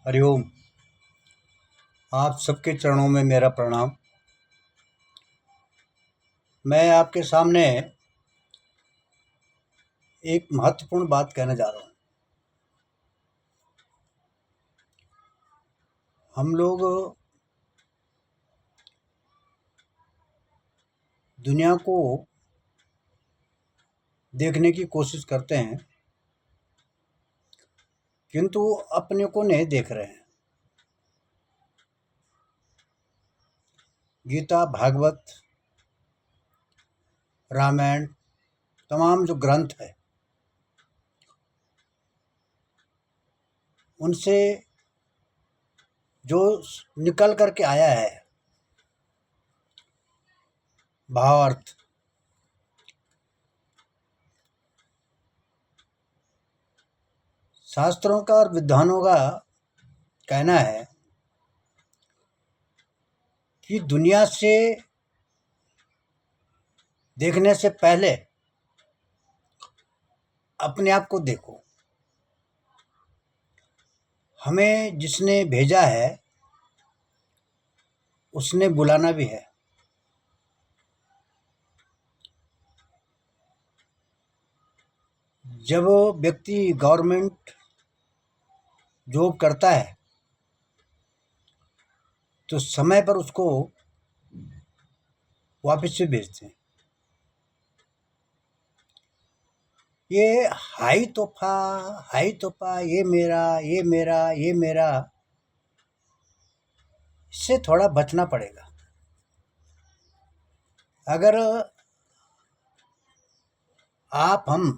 हरिओम। आप सबके चरणों में मेरा प्रणाम। मैं आपके सामने एक महत्वपूर्ण बात कहने जा रहा हूँ। हम लोग दुनिया को देखने की कोशिश करते हैं, किंतु अपने को नहीं देख रहे हैं। गीता, भागवत, रामायण, तमाम जो ग्रंथ है, उनसे जो निकल करके आया है भावार्थ, शास्त्रों का और विद्वानों का कहना है कि दुनिया से देखने से पहले अपने आप को देखो। हमें जिसने भेजा है उसने बुलाना भी है। जब व्यक्ति गवर्नमेंट जॉब करता है तो समय पर उसको वापस से भेजते हैं। ये हाई तोहफा, ये मेरा, ये मेरा, ये मेरा, इससे थोड़ा बचना पड़ेगा। अगर हम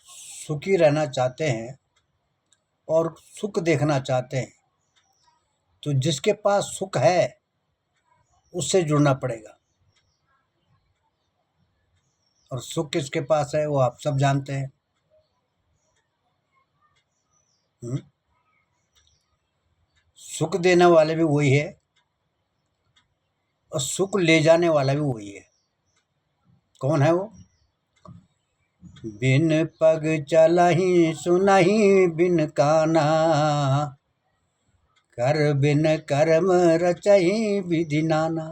सुखी रहना चाहते हैं और सुख देखना चाहते हैं तो जिसके पास सुख है उससे जुड़ना पड़ेगा। और सुख किसके पास है वो आप सब जानते हैं। सुख देने वाले भी वही है और सुख ले जाने वाला भी वही है। कौन है वो? बिन पग चलहि सुनहि बिन काना, कर बिन कर्म रचहि विधि नाना।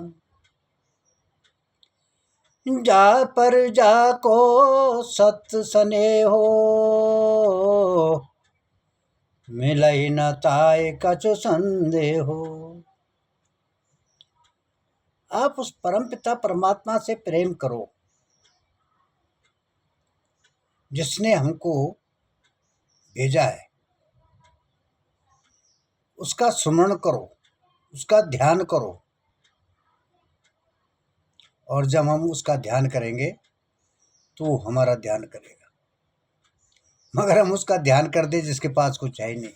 जा पर जाको सत स्नेहो, मिलहि न ताय कछु संदेहो। आप उस परमपिता परमात्मा से प्रेम करो जिसने हमको भेजा है। उसका स्मरण करो, उसका ध्यान करो। और जब हम उसका ध्यान करेंगे तो हमारा ध्यान करेगा। मगर हम उसका ध्यान कर दे जिसके पास कुछ है ही नहीं।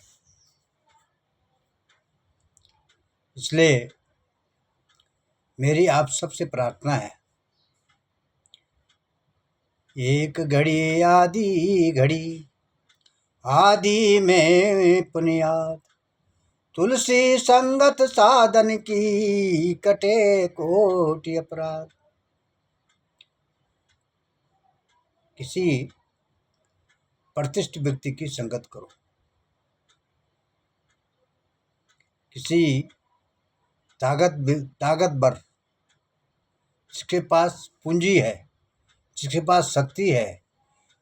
इसलिए मेरी आप सबसे प्रार्थना है, एक घड़ी आधी घड़ी, आदि में पुनियाद, तुलसी संगत साधन की, कटे कोटि अपराध। किसी प्रतिष्ठित व्यक्ति की संगत करो, किसी ताकतवर, जिसके पास पूंजी है, जिसके पास शक्ति है,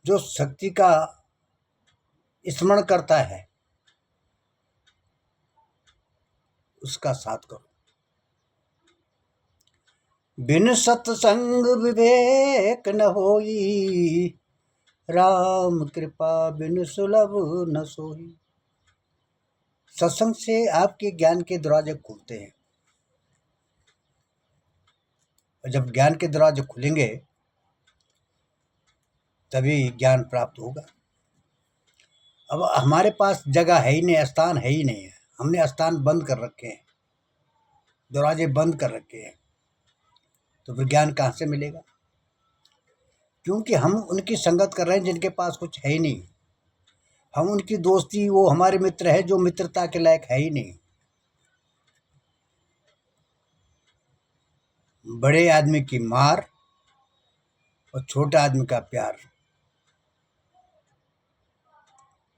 जो शक्ति का स्मरण करता है, उसका साथ करो। बिन सत्संग विवेक न होई, राम कृपा बिन सुलभ न सोई। सत्संग से आपके ज्ञान के दरवाजे खुलते हैं और जब ज्ञान के दरवाजे खुलेंगे तभी ज्ञान प्राप्त होगा। अब हमारे पास जगह है ही नहीं, स्थान है ही नहीं है। हमने स्थान बंद कर रखे हैं, दरवाजे बंद कर रखे हैं, तो फिर ज्ञान कहाँ से मिलेगा? क्योंकि हम उनकी संगत कर रहे हैं जिनके पास कुछ है ही नहीं। हम उनकी दोस्ती, वो हमारे मित्र है जो मित्रता के लायक है ही नहीं। बड़े आदमी की मार और छोटे आदमी का प्यार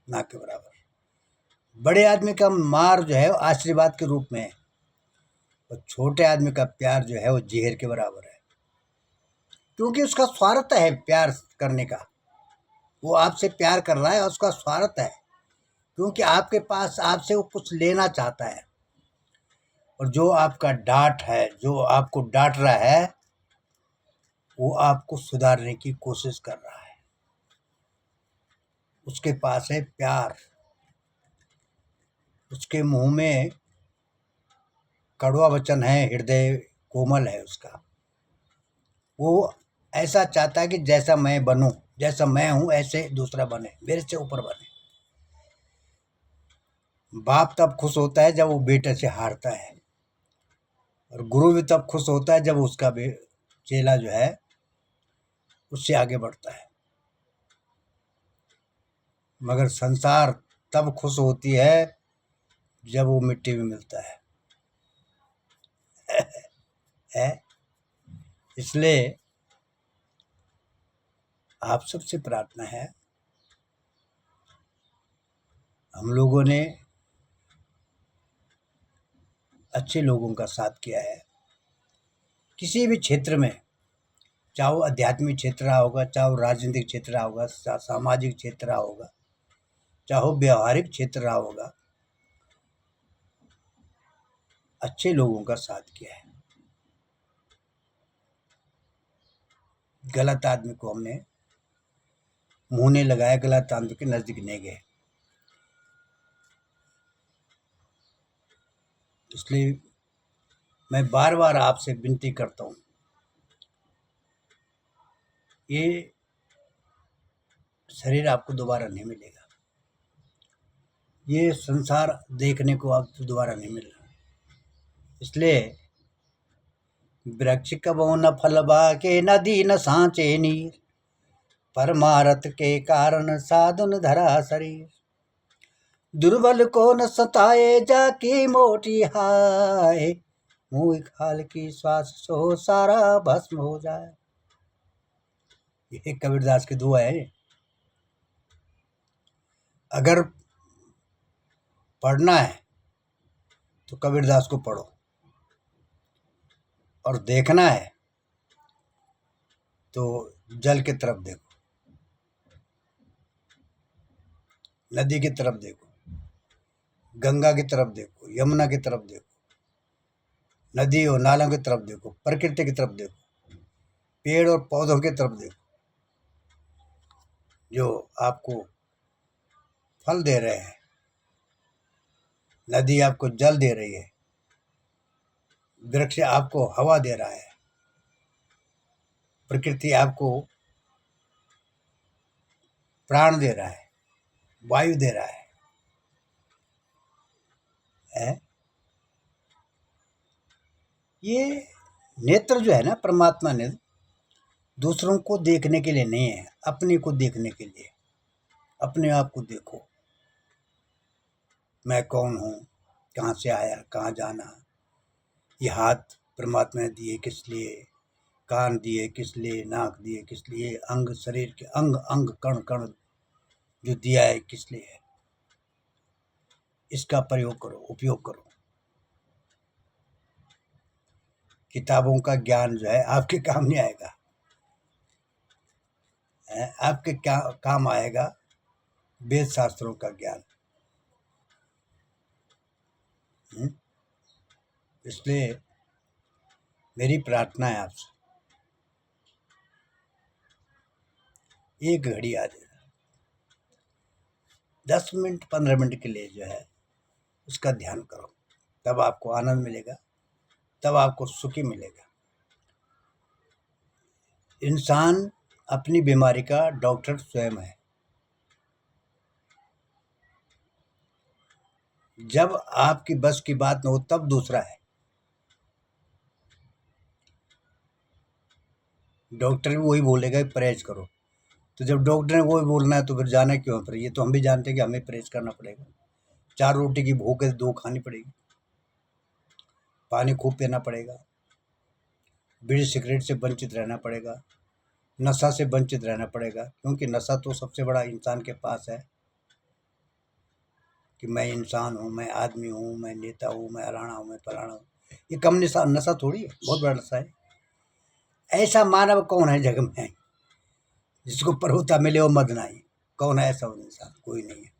ना के बराबर। बड़े आदमी का मार जो है वो आशीर्वाद के रूप में है, और छोटे आदमी का प्यार जो है वो जहर के बराबर है, क्योंकि उसका स्वार्थ है प्यार करने का। वो आपसे प्यार कर रहा है और उसका स्वार्थ है, क्योंकि आपके पास आपसे वो कुछ लेना चाहता है। और जो आपका डांट है, जो आपको डांट रहा है, वो आपको सुधारने की कोशिश कर रहा है। उसके पास है प्यार, उसके मुंह में कड़वा वचन है, हृदय कोमल है उसका। वो ऐसा चाहता है कि जैसा मैं बनूं, जैसा मैं हूं ऐसे दूसरा बने, मेरे से ऊपर बने। बाप तब खुश होता है जब वो बेटे से हारता है, और गुरु भी तब खुश होता है जब उसका चेला जो है उससे आगे बढ़ता है। मगर संसार तब खुश होती है जब वो मिट्टी में मिलता है। इसलिए आप सबसे प्रार्थना है, हम लोगों ने अच्छे लोगों का साथ किया है किसी भी क्षेत्र में, चाहे वो आध्यात्मिक क्षेत्र रहा होगा, चाहे वो राजनीतिक क्षेत्र रहा होगा, सामाजिक क्षेत्र रहा होगा, चाहे वो व्यवहारिक क्षेत्र रहा होगा, अच्छे लोगों का साथ किया है। गलत आदमी को हमने मुंह नहीं लगाया, गलत आदमी के नजदीक नहीं गए। इसलिए मैं बार बार आपसे विनती करता हूँ, ये शरीर आपको दोबारा नहीं मिलेगा, ये संसार देखने को आपको दोबारा नहीं मिल रहा। इसलिए वृक्ष कबो न फल बाके, नदी न सांचे नीर, परमारथ के कारण साधन धरा शरीर। दुर्बल को न सताए जाकी मोटी हाय, मुँह खाल की श्वास सो सारा भस्म हो जाए। ये कबीरदास की दुआ है। अगर पढ़ना है तो कबीरदास को पढ़ो, और देखना है तो जल की तरफ देखो, नदी की तरफ देखो, गंगा की तरफ देखो, यमुना की तरफ देखो, नदी और नालों की तरफ देखो, प्रकृति की तरफ देखो, पेड़ और पौधों की तरफ देखो, जो आपको फल दे रहे हैं। नदी आपको जल दे रही है, वृक्ष आपको हवा दे रहा है, प्रकृति आपको प्राण दे रहा है, वायु दे रहा है? ये नेत्र जो है ना, परमात्मा ने दूसरों को देखने के लिए नहीं है, अपने को देखने के लिए। अपने आप को देखो, मैं कौन हूँ, कहाँ से आया, कहाँ जाना। ये हाथ परमात्मा ने दिए किस लिए, कान दिए किस लिए, नाक दिए किस लिए, अंग, शरीर के अंग अंग कण कण जो दिया है किस लिए है। इसका प्रयोग करो, उपयोग करो। किताबों का ज्ञान जो है आपके काम नहीं आएगा, आपके क्या काम आएगा? वेद शास्त्रों का ज्ञान। इसलिए मेरी प्रार्थना है आपसे, एक घड़ी आ जाए, 10 मिनट 15 मिनट के लिए जो है उसका ध्यान करो, तब आपको आनंद मिलेगा, तब आपको सुखी मिलेगा। इंसान अपनी बीमारी का डॉक्टर स्वयं है। जब आपकी बस की बात न हो तब दूसरा है। डॉक्टर भी वही बोलेगा कि परहेज करो, तो जब डॉक्टर ने वही बोलना है तो फिर जाना क्यों है? फिर ये तो हम भी जानते हैं कि हमें परहेज करना पड़ेगा। 4 रोटी की भूख है, 2 खानी पड़ेगी, पानी खूब पीना पड़ेगा, बीड़ी सिगरेट से वंचित रहना पड़ेगा, नशा से वंचित रहना पड़ेगा, क्योंकि नशा तो सबसे बड़ा इंसान के पास है। कि मैं इंसान हूँ, मैं आदमी हूँ, मैं नेता हूँ, मैं अलाना हूँ, मैं फलाना हूँ। ये कम नशा थोड़ी है, बहुत बड़ा नशा है। ऐसा मानव कौन है जग में जिसको प्रभुता मिले वो मद नहीं? कौन है ऐसा इंसान? कोई नहीं है।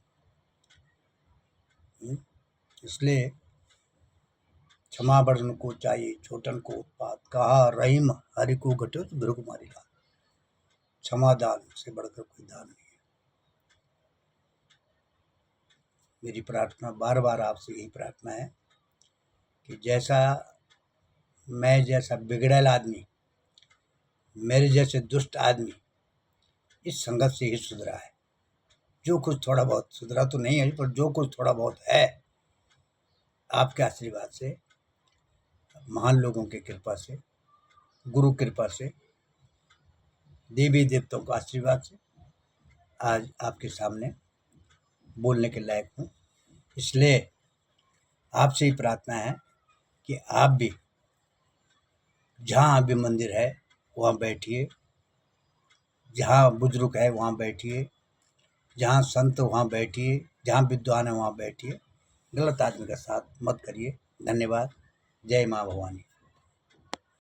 इसलिए क्षमा बड़न को चाहिए छोटन को उत्पात, कहा रहीम हरि को घटो तो भृगु मारी लाल। क्षमा दान से बढ़कर कोई दान नहीं है। मेरी प्रार्थना बार बार आपसे यही प्रार्थना है कि जैसा मैं जैसा बिगड़ैल आदमी, मेरे जैसे दुष्ट आदमी इस संगत से ही सुधरा है। जो कुछ थोड़ा बहुत सुधरा तो नहीं है, पर जो कुछ थोड़ा बहुत है आपके आशीर्वाद से, महान लोगों की कृपा से, गुरु कृपा से, देवी देवताओं के आशीर्वाद से आज आपके सामने बोलने के लायक हूँ। इसलिए आपसे ही प्रार्थना है कि आप भी जहाँ भी मंदिर है वहाँ बैठिए, जहाँ बुजुर्ग है वहाँ बैठिए, जहाँ संत वहाँ बैठिए, जहाँ विद्वान है वहाँ बैठिए। गलत आदमी का साथ मत करिए। धन्यवाद। जय माँ भवानी।